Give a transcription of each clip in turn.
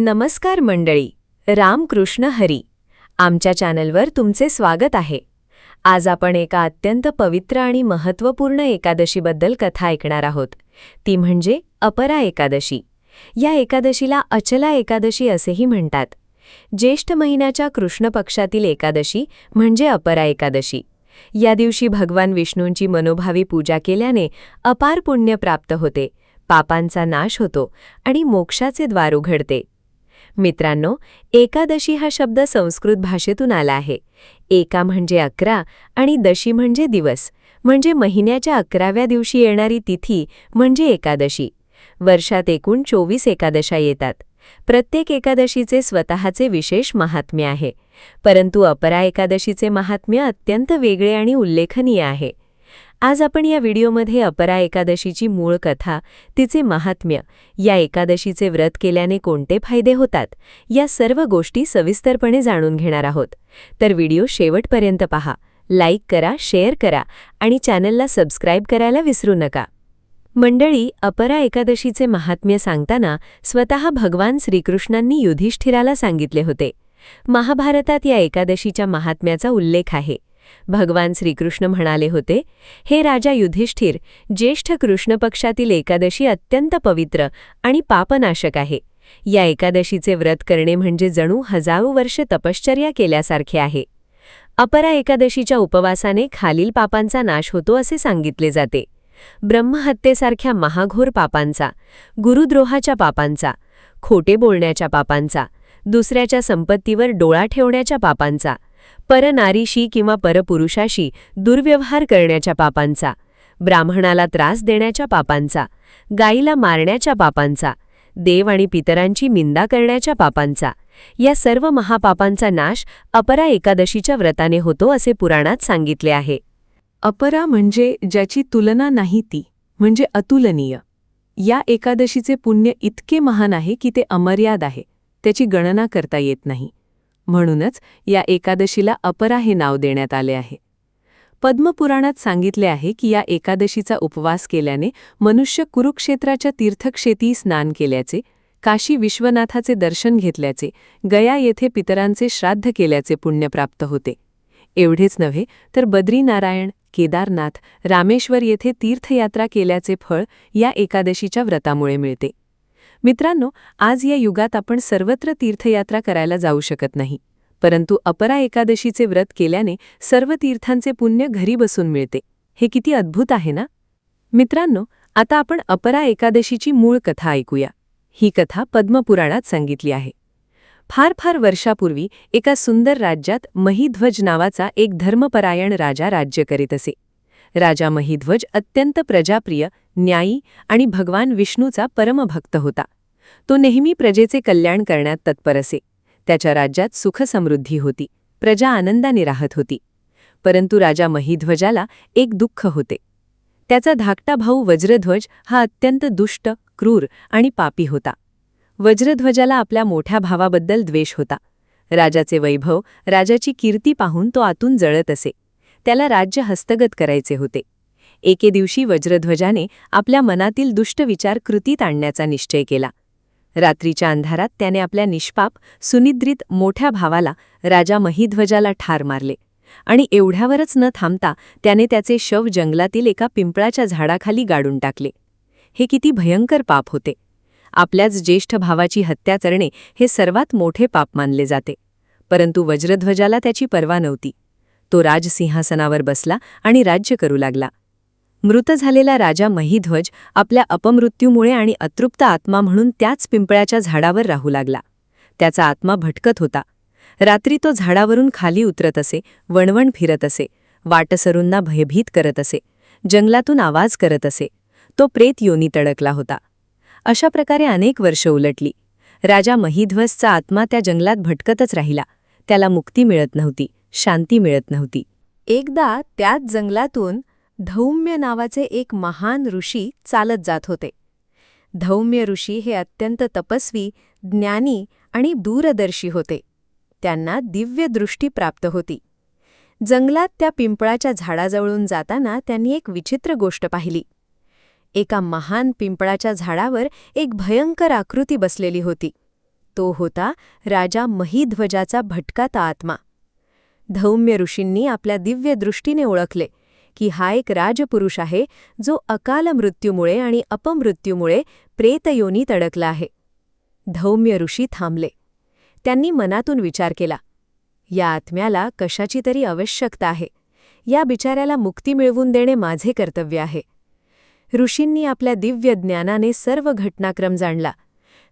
नमस्कार मंडळी, रामकृष्ण हरी. आमच्या चॅनलवर तुमचे स्वागत आहे. आज आपण एका अत्यंत पवित्र आणि महत्त्वपूर्ण एकादशीबद्दल कथा ऐकणार आहोत. ती म्हणजे अपरा एकादशी. या एकादशीला अचला एकादशी असेही म्हणतात. ज्येष्ठ महिन्याच्या कृष्ण पक्षातील एकादशी म्हणजे अपरा एकादशी. या दिवशी भगवान विष्णूंची मनोभावी पूजा केल्याने अपार पुण्य प्राप्त होते, पापांचा नाश होतो आणि मोक्षाचे द्वार उघडते. मित्रांनो, एकादशी हा शब्द संस्कृत भाषेतून आला आहे. एका म्हणजे 11 आणि दशी म्हणजे दिवस, म्हणजे महिन्याच्या 11व्या दिवशी येणारी तिथी म्हणजे एकादशी. वर्षात एकूण 24 एकादशा येतात. प्रत्येक एकादशीचे स्वतःचे विशेष महात्म्य आहे, परंतु अपरा एकादशीचे महात्म्य अत्यंत वेगळे आणि उल्लेखनीय आहे. आज आपण या व्हिडिओमध्ये अपरा एकादशीची मूळ कथा, तिचे महात्म्य, या एकादशीचे व्रत केल्याने कोणते फायदे होतात, या सर्व गोष्टी सविस्तरपणे जाणून घेणार आहोत. तर व्हिडिओ शेवटपर्यंत पहा, लाईक करा, शेअर करा आणि चॅनलला सबस्क्राईब करायला विसरू नका. मंडळी, अपरा एकादशीचे महात्म्य सांगताना स्वतः भगवान श्रीकृष्णांनी युधिष्ठिराला सांगितले होते. महाभारतात या एकादशीच्या महात्म्याचा उल्लेख आहे. भगवान श्रीकृष्ण म्हणाले होते, हे राजा युधिष्ठिर, ज्येष्ठ कृष्ण पक्षातील एकादशी अत्यंत पवित्र आणि पापनाशक आहे. या एकादशीचे व्रत करणे म्हणजे जणू हजारो वर्ष तपश्चर्या केल्यासारखे आहे. अपरा एकादशीच्या उपवासाने खालील पापांचा नाश होतो असे सांगितले जाते: ब्रह्महत्येसारख्या महाघोर पापांचा, गुरुद्रोहाच्या पापांचा, खोटे बोलण्याच्या पापांचा, दुसऱ्याच्या संपत्तीवर डोळा ठेवण्याच्या पापांचा, परनारीशी किंवा परपुरुषाशी दुर्व्यवहार करण्याच्या पापांचा, ब्राह्मणाला त्रास देण्याच्या पापांचा, गाईला मारण्याच्या पापांचा, देव आणि पितरांची निंदा करण्याच्या पापांचा, या सर्व महापापांचा नाश अपरा एकादशीच्या व्रताने होतो असे पुराणात सांगितले आहे. अपरा म्हणजे ज्याची तुलना नाही, ती म्हणजे अतुलनीय. या एकादशीचे पुण्य इतके महान आहे की ते अमर्याद आहे, त्याची गणना करता येत नाही. म्हणूनच या एकादशीला अपरा हे नाव देण्यात आले आहे. पद्मपुराणात सांगितले आहे की या एकादशीचा उपवास केल्याने मनुष्य कुरुक्षेत्राच्या तीर्थक्षेत्री स्नान केल्याचे, काशी विश्वनाथाचे दर्शन घेतल्याचे, गया येथे पितरांचे श्राद्ध केल्याचे पुण्य प्राप्त होते. एवढेच नव्हे तर बद्रीनारायण, केदारनाथ, रामेश्वर येथे तीर्थयात्रा केल्याचे फळ या एकादशीच्या व्रतामुळे मिळते. मित्रांनो, आज या युगात आपण सर्वत्र तीर्थयात्रा करायला जाऊ शकत नाही, परंतु अपरा एकादशीचे व्रत केल्याने सर्व तीर्थांचे पुण्य घरी बसून मिळते. हे किती अद्भुत आहे ना? मित्रांनो, आता आपण अपरा एकादशीची मूळ कथा ऐकूया. ही कथा पद्मपुराणात सांगितली आहे. फार वर्षापूर्वी एका सुंदर राज्यात महिध्वज नावाचा एक धर्मपरायण राजा राज्य करीत असे. राजा महिध्वज अत्यंत प्रजाप्रिय, न्यायी आणि भगवान विष्णूचा परमभक्त होता. तो नेहमी प्रजेचे कल्याण करण्यात तत्पर असे. त्याच्या राज्यात सुखसमृद्धी होती, प्रजा आनंदाने राहत होती. परंतु राजा महिध्वजाला एक दुःख होते. त्याचा धाकटा भाऊ वज्रध्वज हा अत्यंत दुष्ट, क्रूर आणि पापी होता. वज्रध्वजाला आपल्या मोठ्या भावाबद्दल द्वेष होता. राजाचे वैभव, राजाची कीर्ती पाहून तो आतून जळत असे. त्याला राज्य हस्तगत करायचे होते. एके दिवशी वज्रध्वजाने आपल्या मनातील दुष्ट विचार कृतीत आणण्याचा निश्चय केला. रात्रीच्या अंधारात त्याने आपल्या निष्पाप, सुनिद्रित मोठ्या भावाला, राजा महिध्वजाला ठार मारले आणि एवढ्यावरच न थांबता त्याने त्याचे शव जंगलातील एका पिंपळाच्या झाडाखाली गाडून टाकले. हे किती भयंकर पाप होते! आपल्याच ज्येष्ठ भावाची हत्या करणे हे सर्वात मोठे पाप मानले जाते. परंतु वज्रध्वजाला त्याची पर्वा नव्हती. तो राजसिंहासनावर बसला आणि राज्य करू लागला. मृत झालेला राजा महिध्वज आपल्या अपमृत्यूमुळे आणि अतृप्त आत्मा म्हणून त्याच पिंपळाच्या झाडावर राहू लागला. त्याचा आत्मा भटकत होता. रात्री तो झाडावरून खाली उतरत असे, वणवण फिरत असे, वाटसरूंना भयभीत करत असे, जंगलातून आवाज करत असे. तो प्रेत योनीत अडकला होता. अशा प्रकारे अनेक वर्ष उलटली. राजा महिध्वजचा आत्मा त्या जंगलात भटकतच राहिला. त्याला मुक्ती मिळत नव्हती, शांती मिळत नव्हती. एकदा त्याच जंगलातून धौम्य नावाचे एक महान ऋषी चालत जात होते. धौम्य ऋषी हे अत्यंत तपस्वी, ज्ञानी आणि दूरदर्शी होते. त्यांना दिव्य दृष्टी प्राप्त होती. जंगलात त्या पिंपळाच्या झाडाजवळून जाताना त्यांनी एक विचित्र गोष्ट पाहिली. एका महान पिंपळाच्या झाडावर एक भयंकर आकृती बसलेली होती. तो होता राजा महीध्वजाचा भटकाता आत्मा. धौम्य ऋषींनी आपल्या दिव्य दृष्टीने ओळखले की हा एक राजपुरुष आहे जो अकाल मृत्यूमुळे आणि अपमृत्यूमुळे प्रेतयोनीत अडकला आहे. धौम्य ऋषी थांबले. त्यांनी मनातून विचार केला, या आत्म्याला कशाची तरी आवश्यकता आहे. या बिचाऱ्याला मुक्ती मिळवून देणे माझे कर्तव्य आहे. ऋषींनी आपल्या दिव्य ज्ञानाने सर्व घटनाक्रम जाणला.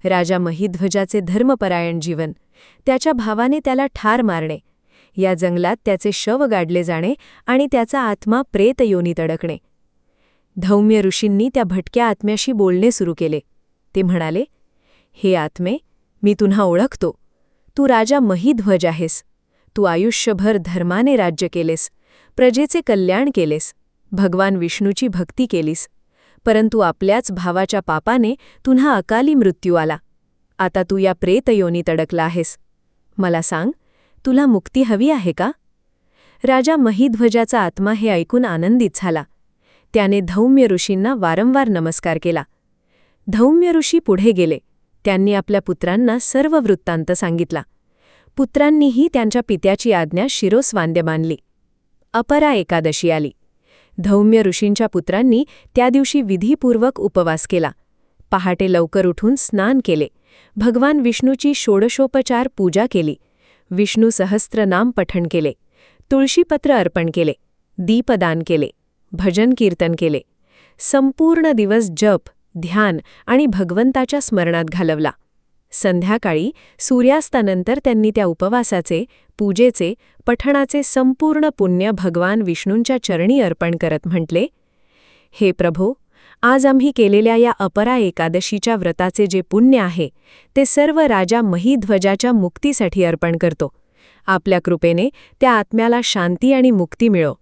राजा महीध्वजाचे धर्मपरायण जीवन, त्याच्या भावाने त्याला ठार मारणे, या जंगलात त्याचे शव गाडले जाणे आणि त्याचा आत्मा प्रेतयोनीत अडकणे. धौम्य ऋषींनी त्या भटक्या आत्म्याशी बोलणे सुरू केले. ते म्हणाले, हे आत्मे, मी तुन्हा ओळखतो. तू राजा महीध्वज आहेस. तू आयुष्यभर धर्माने राज्य केलेस, प्रजेचे कल्याण केलेस, भगवान विष्णूची भक्ती केलीस. परंतु आपल्याच भावाच्या पापाने तुन्हा अकाली मृत्यू आला. आता तू या प्रेतयोनीत अडकला आहेस. मला सांग, तुला मुक्ती हवी आहे का? राजा महीध्वजाचा आत्मा हे ऐकून आनंदित झाला. त्याने धौम्य ऋषींना वारंवार नमस्कार केला. धौम्य ऋषी पुढे गेले. त्यांनी आपल्या पुत्रांना सर्व वृत्तांत सांगितला. पुत्रांनीही त्यांच्या पित्याची आज्ञा शिरोस्वांद्य मानली. अपरा एकादशी आली. धौम्य ऋषींच्या पुत्रांनी त्या दिवशी विधीपूर्वक उपवास केला. पहाटे लवकर उठून स्नान केले. भगवान विष्णूची षोडशोपचार पूजा केली. विष्णू सहस्त्रनाम पठण केले. तुळशीपत्र अर्पण केले. दीपदान केले. भजन कीर्तन केले. संपूर्ण दिवस जप, ध्यान आणि भगवंताच्या स्मरणात घालवला. संध्याकाळी सूर्यास्तानंतर त्यांनी त्या उपवासाचे, पूजेचे, पठणाचे संपूर्ण पुण्य भगवान विष्णूंच्या चरणी अर्पण करत म्हटले, हे प्रभो, आज आम्ही केलेल्या या अपरा एकादशीच्या व्रताचे जे पुण्य आहे ते सर्व राजा महीध्वजाच्या मुक्तीसाठी अर्पण करतो. आपल्या कृपेने त्या आत्म्याला शांती आणि मुक्ती मिळो.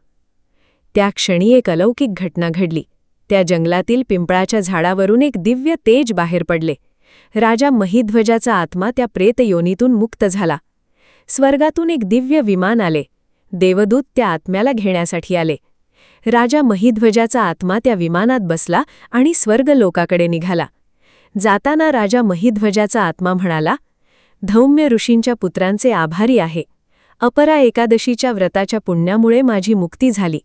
त्या क्षणी एक अलौकिक घटना घडली. त्या जंगलातील पिंपळाच्या झाडावरून एक दिव्य तेज बाहेर पडले. राजा महीध्वजाचा आत्मा त्या प्रेतयोनीतून मुक्त झाला. स्वर्गातून एक दिव्य विमान आले. देवदूत त्या आत्म्याला घेण्यासाठी आले. राजा महीध्वजाचा आत्मा त्या विमानात बसला आणि स्वर्गलोकाकडे निघाला. जाताना राजा महीध्वजाचा आत्मा म्हणाला, धौम्य ऋषींच्या पुत्रांचे आभारी आहे. अपरा एकादशीच्या व्रताच्या पुण्यामुळे माझी मुक्ती झाली.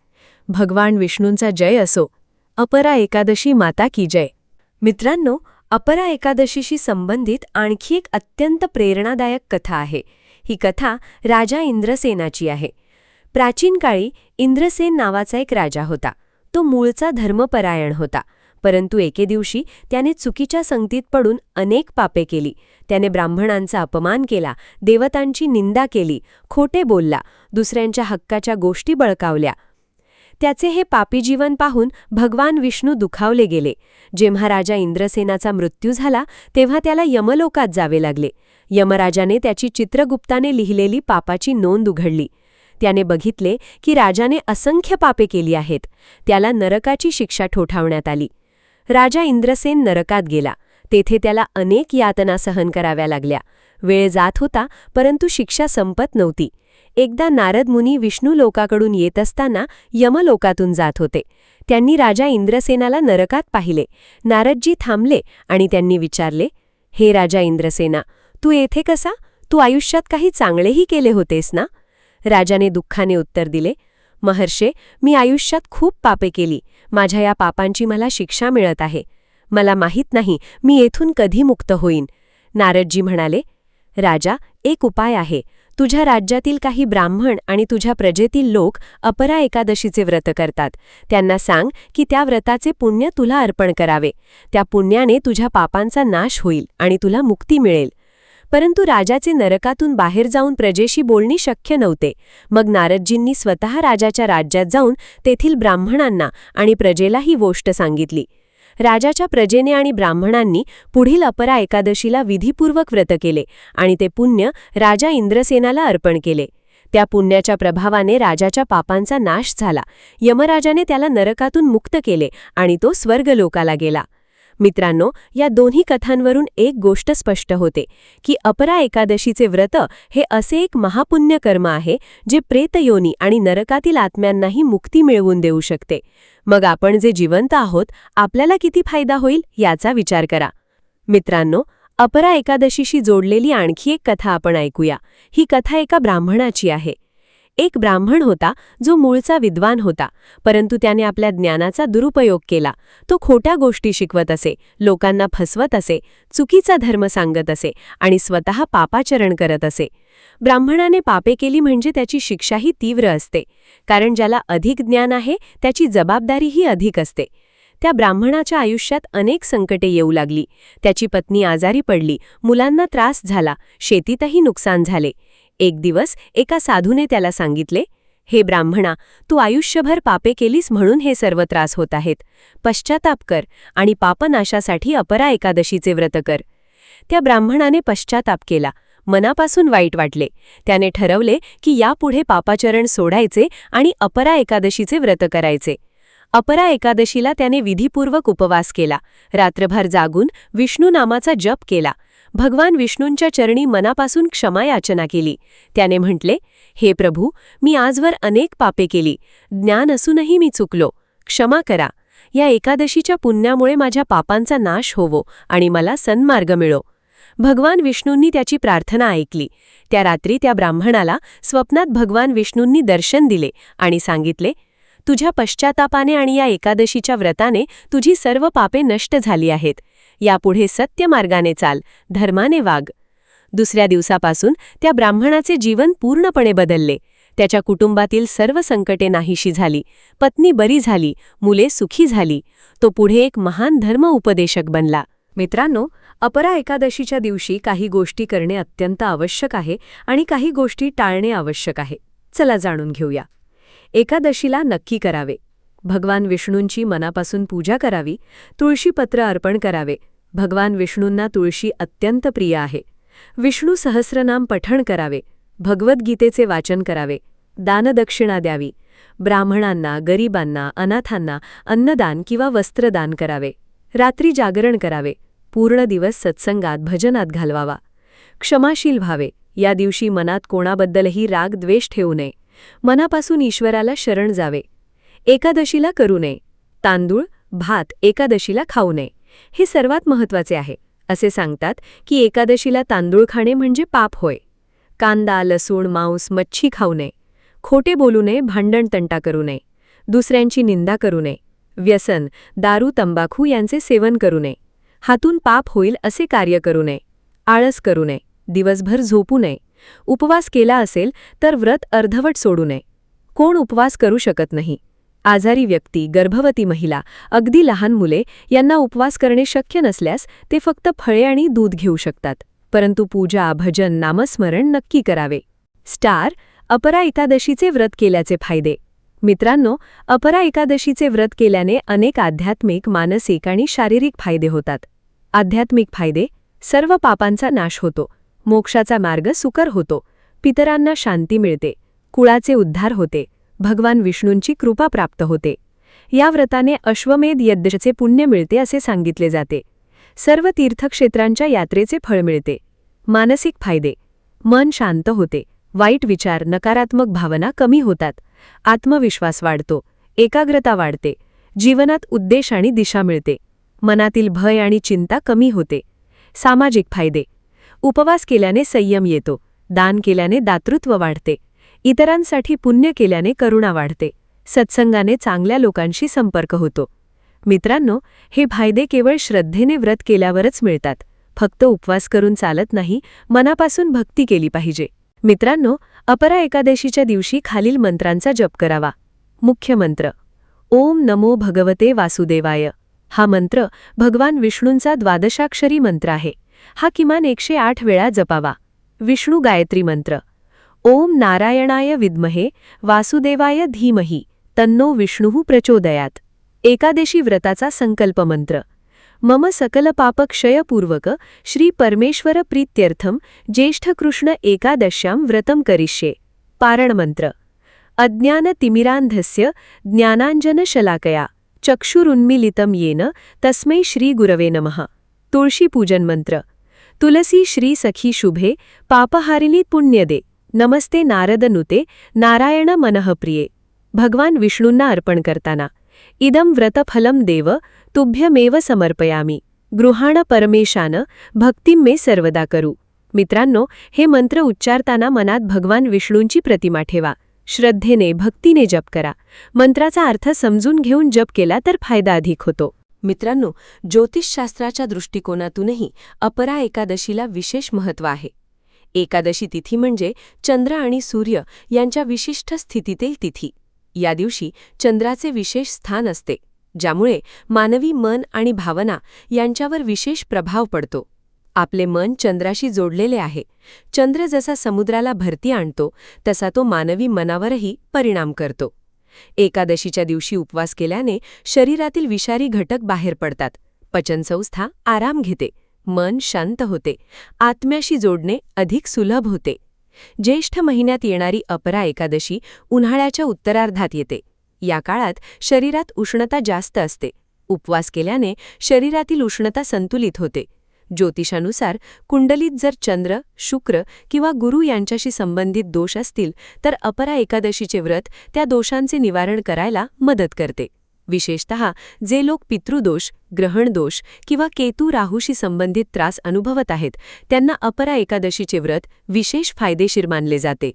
भगवान विष्णूंचा जय असो. अपरा एकादशी माता की जय. मित्रांनो, अपरा एकादशीशी संबंधित आणखी एक अत्यंत प्रेरणादायक कथा आहे. ही कथा राजा इंद्रसेनाची आहे. प्राचीन काळी इंद्रसेन नावाचा एक राजा होता. तो मूळचा धर्मपरायण होता. परंतु एके दिवशी त्याने चुकीच्या संगतीत पडून अनेक पापे केली. त्याने ब्राह्मणांचा अपमान केला, देवतांची निंदा केली, खोटे बोलला, दुसऱ्यांच्या हक्काच्या गोष्टी बळकावल्या. त्याचे हे पापी जीवन पाहून भगवान विष्णू दुखावले गेले. जेव्हा राजा इंद्रसेनाचा मृत्यू झाला तेव्हा त्याला यमलोकात जावे लागले. यमराजाने त्याची चित्रगुप्ताने लिहिलेली पापाची नोंद उघडली. त्याने बघितले की राजाने असंख्य पापे केली आहेत. त्याला नरकाची शिक्षा ठोठावण्यात आली. राजा इंद्रसेन नरकात गेला. तेथे त्याला अनेक यातना सहन कराव्या लागल्या. वेळ जात होता, परंतु शिक्षा संपत नव्हती. एकदा नारद मुनी विष्णू लोकाकडून येत असताना यमलोकातून जात होते. त्यांनी राजा इंद्रसेनाला नरकात पाहिले. नारदजी थांबले आणि त्यांनी विचारले, हे राजा इंद्रसेना, तू येथे कसा? तू आयुष्यात काही चांगलेही केले होतेस ना? राजाने दुःखाने उत्तर दिले, महर्षे, मी आयुष्यात खूप पापे केली. माझ्या या पापांची मला शिक्षा मिळत आहे. मला माहीत नाही मी येथून कधी मुक्त होईन. नारदजी म्हणाले, राजा, एक उपाय आहे. तुझ्या राज्यातील काही ब्राह्मण आणि तुझ्या प्रजेतील लोक अपरा एकादशीचे व्रत करतात. त्यांना सांग की त्या व्रताचे पुण्य तुला अर्पण करावे. त्या पुण्याने तुझ्या पापांचा नाश होईल आणि तुला मुक्ती मिळेल. परंतु राजाचे नरकातून बाहेर जाऊन प्रजेशी बोलणी शक्य नव्हते. मग नारदजींनी स्वतः राजाच्या राज्यात जाऊन तेथील ब्राह्मणांना आणि प्रजेला ही गोष्ट सांगितली. राजाच्या प्रजेने आणि ब्राह्मणांनी पुढील अपरा एकादशीला विधीपूर्वक व्रत केले आणि ते पुण्य राजा इंद्रसेनाला अर्पण केले. त्या पुण्याच्या प्रभावाने राजाच्या पापांचा नाश झाला. यमराजाने त्याला नरकातून मुक्त केले आणि तो स्वर्गलोकाला गेला. मित्रांनो, या दोन्ही कथांवरून एक गोष्ट स्पष्ट होते की अपरा एकादशीचे व्रत हे असे एक महापुण्य कर्म आहे जे प्रेतयोनी आणि नरकातील आत्म्यांनाही मुक्ती मिळवून देऊ शकते. मग आपण जे जिवंत आहोत, आपल्याला किती फायदा होईल याचा विचार करा. मित्रांनो, अपरा एकादशीशी जोडलेली आणखी एक कथा आपण ऐकूया. ही कथा एका ब्राह्मणाची आहे. एक ब्राह्मण होता जो मूळचा विद्वान होता, परंतु त्याने आपल्या ज्ञानाचा दुरुपयोग केला. तो खोट्या गोष्टी शिकवत असे, लोकांना फसवत असे, चुकीचा धर्म सांगत असे आणि स्वतः पापाचरण करत असे. ब्राह्मणाने पापे केली म्हणजे त्याची शिक्षाही तीव्र असते, कारण ज्याला अधिक ज्ञान आहे त्याची जबाबदारीही अधिक असते. त्या ब्राह्मणाच्या आयुष्यात अनेक संकटे येऊ लागली. त्याची पत्नी आजारी पडली, मुलांना त्रास झाला, शेतीतही नुकसान झाले. एक दिवस एका साधूने त्याला सांगितले, हे ब्राह्मणा, तू आयुष्यभर पापे केलीस म्हणून हे सर्व त्रास होत आहेत. पश्चाताप कर आणि पापनाशासाठी अपरा एकादशीचे व्रत कर. त्या ब्राह्मणाने पश्चाताप केला. मनापासून वाईट वाटले. त्याने ठरवले की यापुढे पापाचरण सोडायचे आणि अपरा एकादशीचे व्रत करायचे. अपरा एकादशीला त्याने विधीपूर्वक उपवास केला. रात्रभर जागून विष्णू नामाचा जप केला. भगवान विष्णूंच्या चरणी मनापासून क्षमा याचना केली. त्याने म्हटले, हे प्रभू, मी आजवर अनेक पापे केली. ज्ञान असूनही मी चुकलो. क्षमा करा. या एकादशीच्या पुण्यामुळे माझ्या पापांचा नाश होवो आणि मला सन्मार्ग मिळो. भगवान विष्णूंनी त्याची प्रार्थना ऐकली. त्या रात्री त्या ब्राह्मणाला स्वप्नात भगवान विष्णूंनी दर्शन दिले आणि सांगितले, तुझ्या पश्चातापाने आणि या एकादशीच्या व्रताने तुझी सर्व पापे नष्ट झाली आहेत. यापुढे सत्य मार्गाने चाल, धर्माने वाग. दुसऱ्या दिवसापासून त्या ब्राह्मणाचे जीवन पूर्णपणे बदलले. त्याच्या कुटुंबातील सर्व संकटे नाहीशी झाली. पत्नी बरी झाली, मुले सुखी झाली. तो पुढे एक महान धर्म उपदेशक बनला. मित्रांनो, अपरा एकादशीच्या दिवशी काही गोष्टी करणे अत्यंत आवश्यक आहे आणि काही गोष्टी टाळणे आवश्यक आहे. चला जाणून घेऊया. एकादशीला नक्की करावे. भगवान विष्णूंची मनापासून पूजा करावी. तुळशीपत्र अर्पण करावे. भगवान विष्णूंना तुळशी अत्यंत प्रिय आहे. विष्णू सहस्रनाम पठण करावे. भगवद्गीतेचे वाचन करावे. दानदक्षिणा द्यावी. ब्राह्मणांना, गरिबांना, अनाथांना अन्नदान किंवा वस्त्रदान करावे. रात्री जागरण करावे. पूर्ण दिवस सत्संगात, भजनात घालवावा. क्षमाशील व्हावे. या दिवशी मनात कोणाबद्दलही राग, द्वेष ठेवू नये. मनापासून ईश्वराला शरण जावे. एकादशीला करू नये. तांदूळ, भात एकादशीला खाऊ नये. हे सर्वात महत्त्वाचे आहे. असे सांगतात की एकादशीला तांदूळ खाणे म्हणजे पाप होय. कांदा, लसूण, मांस, मच्छी खाऊ नये. खोटे बोलू नये. भांडण तंटा करू नये. दुसऱ्यांची निंदा करू नये. व्यसन, दारू, तंबाखू यांचे सेवन करू नये. हातून पाप होईल असे कार्य करू नये. आळस करू नये. दिवसभर झोपू नये. उपवास केला असेल तर व्रत अर्धवट सोडू नये. कोण उपवास करू शकत नाही? आजारी व्यक्ती, गर्भवती महिला, अगदी लहान मुले यांना उपवास करणे शक्य नसल्यास ते फक्त फळे आणि दूध घेऊ शकतात. परंतु पूजा, भजन, नामस्मरण नक्की करावे. स्टार, अपरा एकादशीचे व्रत केल्याचे फायदे. मित्रांनो, अपरा एकादशीचे व्रत केल्याने अनेक आध्यात्मिक, मानसिक आणि शारीरिक फायदे होतात. आध्यात्मिक फायदे: सर्व पापांचा नाश होतो. मोक्षाचा मार्ग सुकर होतो. पितरांना शांती मिळते. कुळाचे उद्धार होते. भगवान विष्णूंची कृपा प्राप्त होते. या व्रताने अश्वमेध यज्ञाचे पुण्य मिळते असे सांगितले जाते. सर्व तीर्थक्षेत्रांच्या यात्रेचे फळ मिळते. मानसिक फायदे: मन शांत होते. वाईट विचार, नकारात्मक भावना कमी होतात. आत्मविश्वास वाढतो. एकाग्रता वाढते. जीवनात उद्देश आणि दिशा मिळते. मनातील भय आणि चिंता कमी होते. सामाजिक फायदे: उपवास केल्याने संयम येतो. दान केल्याने दातृत्व वाढते. इतरांसाठी पुण्य केल्याने करुणा वाढते. सत्संगाने चांगल्या लोकांशी संपर्क होतो. मित्रांनो, हे फायदे केवळ श्रद्धेने व्रत केल्यावरच मिळतात. फक्त उपवास करून चालत नाही, मनापासून भक्ती केली पाहिजे. मित्रांनो, अपरा एकादशीच्या दिवशी खालील मंत्रांचा जप करावा. मुख्य मंत्र: ओम नमो भगवते वासुदेवाय. हा मंत्र भगवान विष्णूंचा द्वादशाक्षरी मंत्र आहे. हा किमान 108 वेळा जपावा. विष्णू गायत्री मंत्र: ओम नारायणाय विद्महे वासुदेवाय धीमहि तन्नो विष्णुः प्रचोदयात्. एकादशी व्रताचा संकल्प मंत्र: मम सकल पाप क्षयपूर्वक श्री परमेश्वर प्रीत्यर्थम ज्येष्ठ कृष्ण एकादश्यां व्रतं करिष्ये. पारण मंत्र: अज्ञान तिमिरांधस्य ज्ञानांजनशलाकया चक्षुरुन्मीलितं येन तस्मै श्री गुरवे नमः. तुळशी पूजन मंत्र: तुलसी श्री सखी शुभे पापहारिणी पुण्यदे नमस्ते नारदनुते नारायण मनःप्रिये. भगवान विष्णूंना अर्पण करताना: इदं व्रतफलं देव तुभ्यमेव समर्पयामि. गृहाण परमेशान भक्तिं मे सर्वदा करू. मित्रांनो, हे मंत्र उच्चारताना मनात भगवान विष्णूंची प्रतिमा ठेवा. श्रद्धेने, भक्तीने जप करा. मंत्राचा अर्थ समजून घेऊन जप केला तर फायदा अधिक होतो. मित्रांनो, ज्योतिषशास्त्राच्या दृष्टिकोनातूनही अपरा एकादशीला विशेष महत्त्व आहे. एकादशी तिथी म्हणजे चंद्र आणि सूर्य यांच्या विशिष्ट स्थितीतील तिथी. या दिवशी चंद्राचे विशेष स्थान असते, ज्यामुळे मानवी मन आणि भावना यांच्यावर विशेष प्रभाव पडतो. आपले मन चंद्राशी जोडलेले आहे. चंद्र जसा समुद्राला भरती आणतो, तसा तो मानवी मनावरही परिणाम करतो. एकादशीच्या दिवशी उपवास केल्याने शरीरातील विषारी घटक बाहेर पडतात, पचनसंस्था आराम घेते, मन शांत होते, आत्म्याशी जोडणे अधिक सुलभ होते. ज्येष्ठ महिन्यात येणारी अपरा एकादशी उन्हाळ्याच्या उत्तरार्धात येते. या काळात शरीरात उष्णता जास्त असते. उपवास केल्याने शरीरातील उष्णता संतुलित होते. ज्योतिषानुसार कुंडलीत जर चंद्र, शुक्र किंवा गुरु यांच्याशी संबंधित दोष असतील तर अपरा एकादशीचे व्रत त्या दोषांचे निवारण करायला मदत करते. विशेषतः जे लोक पितृदोष, ग्रहणदोष किंवा केतू राहूशी संबंधित त्रास अनुभवत आहेत, त्यांना अपरा एकादशीचे व्रत विशेष फायदेशीर मानले जाते.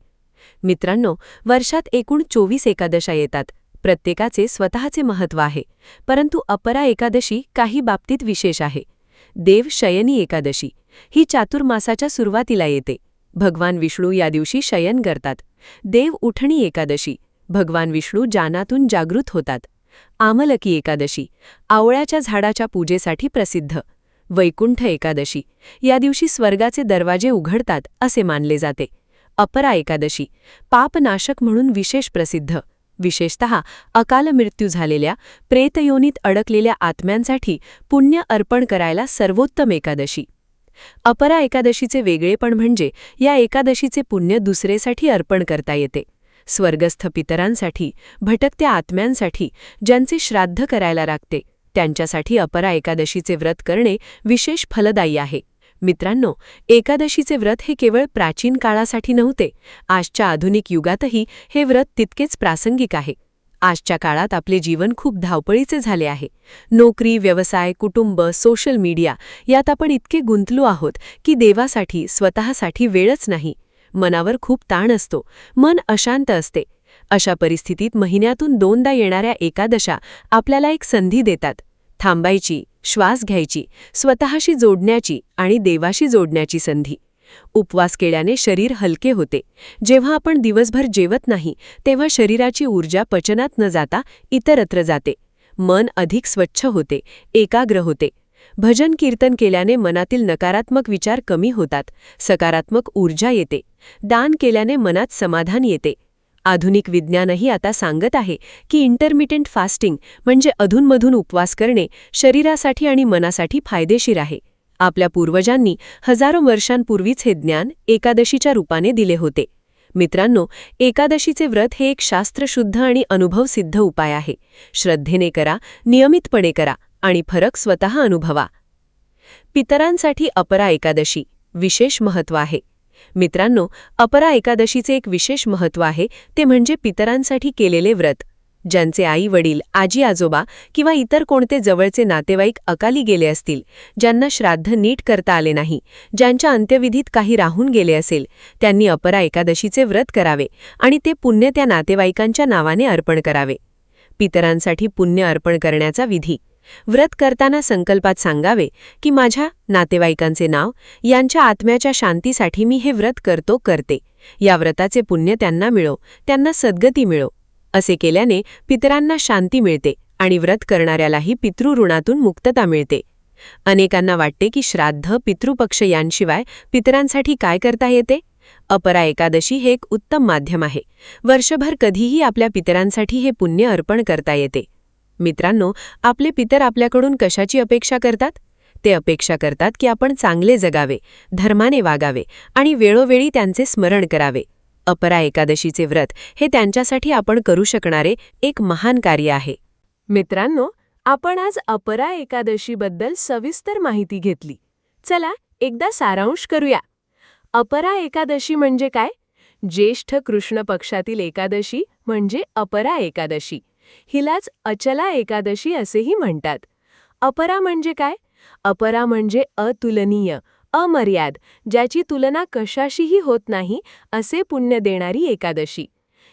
मित्रांनो, वर्षात एकूण 24 एकादशा येतात. प्रत्येकाचे स्वतःचे महत्त्व आहे, परंतु अपरा एकादशी काही बाबतीत विशेष आहे. देव शयनी एकादशी ही चातुर्मासाच्या सुरुवातीला येते. भगवान विष्णू या दिवशी शयन करतात. देव उठणी एकादशी भगवान विष्णू जानातून जागृत होतात. आमलकी एकादशी आवळ्याच्या झाडाच्या पूजेसाठी प्रसिद्ध. वैकुंठ एकादशी या दिवशी स्वर्गाचे दरवाजे उघडतात असे मानले जाते. अपरा एकादशी पापनाशक म्हणून विशेष प्रसिद्ध. विशेषतः अकाल मृत्यू झालेल्या, प्रेतयोनीत अडकलेल्या आत्म्यांसाठी पुण्य अर्पण करायला सर्वोत्तम एकादशी. अपरा एकादशीचे वेगळेपण म्हणजे या एकादशीचे पुण्य दुसरेसाठी अर्पण करता येते. स्वर्गस्थ पितरांसाठी, भटकत्या आत्म्यांसाठी, ज्यांचे श्राद्ध करायला लागते, त्यांच्यासाठी अपरा एकादशीचे व्रत करणे विशेष फलदायी आहे. मित्रांनो, एकादशीचे व्रत हे केवळ प्राचीन काळासाठी नव्हते. आजच्या आधुनिक युगातही हे व्रत तितकेच प्रासंगिक आहे. आजच्या काळात आपले जीवन खूप धावपळीचे झाले आहे. नोकरी, व्यवसाय, कुटुंब, सोशल मीडिया यात आपण इतके गुंतलो आहोत की देवासाठी, स्वतःसाठी वेळच नाही. मनावर खूप ताण असतो, मन अशांत असते. अशा परिस्थितीत महिन्यातून 2दा येणाऱ्या एकादशा आपल्याला एक संधी देतात. थांबायची, श्वास घ्यायची, स्वतःशी जोडण्याची आणि देवाशी जोडण्याची संधी. उपवास केल्याने शरीर हलके होते. जेव्हा आपण दिवसभर जेवत नाही, तेव्हा शरीराची ऊर्जा पचनात न जाता इतरत्र जाते. मन अधिक स्वच्छ होते, एकाग्र होते. भजन कीर्तन केल्याने मनातील नकारात्मक विचार कमी होतात, सकारात्मक ऊर्जा येते. दान केल्याने मनात समाधान येते. आधुनिक विज्ञानही आता सांगत आहे की इंटरमिटेंट फास्टिंग म्हणजे अधूनमधून उपवास करणे शरीरासाठी आणि मनासाठी फायदेशीर आहे. आपल्या पूर्वजांनी हजारो वर्षांपूर्वीच हे ज्ञान एकादशीच्या रूपाने दिले होते. मित्रांनो, एकादशीचे व्रत हे एक शास्त्रशुद्ध आणि अनुभवसिद्ध उपाय आहे. श्रद्धेने करा, नियमितपणे करा आणि फरक स्वतः अनुभवा. पितरांसाठी अपरा एकादशी विशेष महत्त्व आहे. मित्रांनो, अपरा एकादशीचे एक विशेष महत्त्व आहे, ते म्हणजे पितरांसाठी केलेले व्रत. ज्यांचे आई वडील, आजी आजोबा किंवा इतर कोणते जवळचे नातेवाईक अकाली गेले असतील, ज्यांना श्राद्ध नीट करता आले नाही, ज्यांच्या अंत्यविधीत काही राहून गेले असेल, त्यांनी अपरा एकादशीचे व्रत करावे आणि ते पुण्य त्या नातेवाईकांच्या नावाने अर्पण करावे. पितरांसाठी पुण्य अर्पण करण्याचा विधी. व्रत करताना संकल्पात सांगावे की माझ्या नातेवाईकांचे नाव, यांच्या आत्म्याच्या शांतीसाठी मी हे व्रत करते. या व्रताचे पुण्य त्यांना मिळो, त्यांना सद्गती मिळो. असे केल्याने पितरांना शांती मिळते आणि व्रत करणाऱ्यालाही पितृऋणातून मुक्तता मिळते. अनेकांना वाटते की श्राद्ध, पितृपक्ष यांशिवाय पितरांसाठी काय करता येते? अपरा एकादशी हे एक उत्तम माध्यम आहे. वर्षभर कधीही आपल्या पितरांसाठी हे पुण्य अर्पण करता येते. मित्रांनो, आपले पितर आपल्याकडून कशाची अपेक्षा करतात? ते अपेक्षा करतात की आपण चांगले जगावे, धर्माने वागावे आणि वेळोवेळी त्यांचे स्मरण करावे. अपरा एकादशीचे व्रत हे त्यांच्यासाठी आपण करू शकणारे एक महान कार्य आहे. मित्रांनो, आपण आज अपरा एकादशीबद्दल सविस्तर माहिती घेतली. चला एकदा सारांश करूया. अपरा एकादशी म्हणजे काय? ज्येष्ठ कृष्ण पक्षातील एकादशी म्हणजे अपरा एकादशी. हिलाच अचला एकादशी असेही म्हणतात. अपरा म्हणजे काय? अपरा म्हणजे अतुलनीय, अमर्याद, ज्याची तुलना कशाशीही होत नाही असे पुण्य देणारी एकादशी.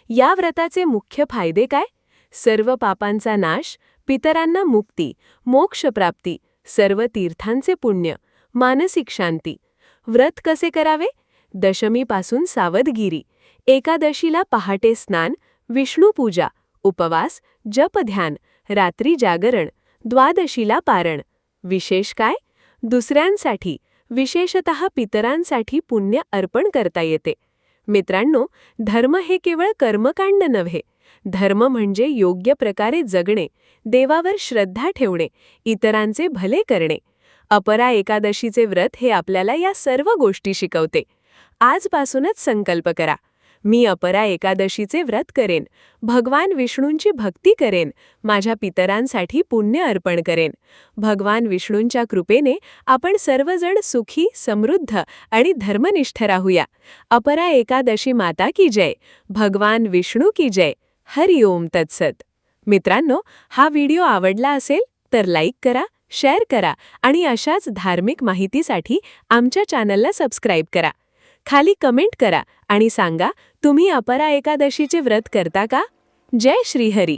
या व्रताचे मुख्य फायदे काय? सर्व पापांचा नाश, पितरांना मुक्ती, मोक्षप्राप्ती, सर्व तीर्थांचे पुण्य, मानसिक शांती. व्रत कसे करावे? दशमीपासून सावधगिरी, एकादशीला पहाटे स्नान, विष्णुपूजा, उपवास, जपध्यान, रात्री जागरण, द्वादशीला पारण. विशेष काय? दुसऱ्यांसाठी, विशेषतः पितरांसाठी पुण्य अर्पण करता येते. मित्रांनो, धर्म हे केवळ कर्मकांड नव्हे. धर्म म्हणजे योग्य प्रकारे जगणे, देवावर श्रद्धा ठेवणे, इतरांचे भले करणे. अपरा एकादशीचे व्रत हे आपल्याला या सर्व गोष्टी शिकवते. आजपासूनच संकल्प करा, मी अपरा एकादशीचे व्रत करेन, भगवान विष्णूंची भक्ती करेन, माझ्या पितरांसाठी पुण्य अर्पण करेन. भगवान विष्णूंच्या कृपेने आपण सर्वजण सुखी, समृद्ध आणि धर्मनिष्ठ राहूया. अपरा एकादशी माता की जय, भगवान विष्णू की जय. हरि ओम तत्सत. मित्रांनो, हा व्हिडिओ आवडला असेल तर लाईक करा, शेअर करा आणि अशाच धार्मिक माहितीसाठी आमच्या चॅनलला सबस्क्राईब करा. खाली कमेंट करा आणि सांगा, तुम्ही अपरा एकादशीचे व्रत करता का? जय श्रीहरी.